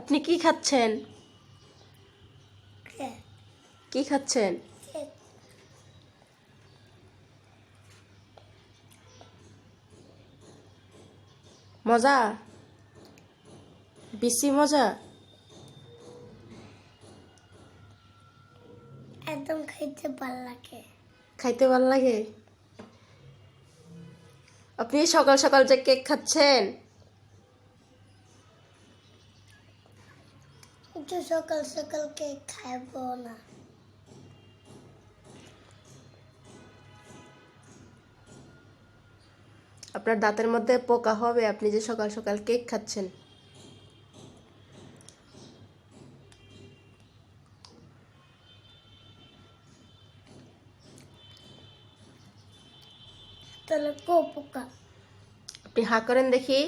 আপনি কি খাচ্ছেন? কেক। কি খাচ্ছেন? কেক। মজা? বেশি মজা? একদম খাইতে ভালো লাগে। খাইতে ভালো লাগে? আপনি সকাল সকাল যে কেক খাচ্ছেন, একটু সকাল সকাল কেক খাইবো না। আপনার দাঁতের মধ্যে পোকা হবে আপনি যে সকাল সকাল কেক খাচ্ছেন। তাহলে পোকা। আপনি হা করেন দেখি।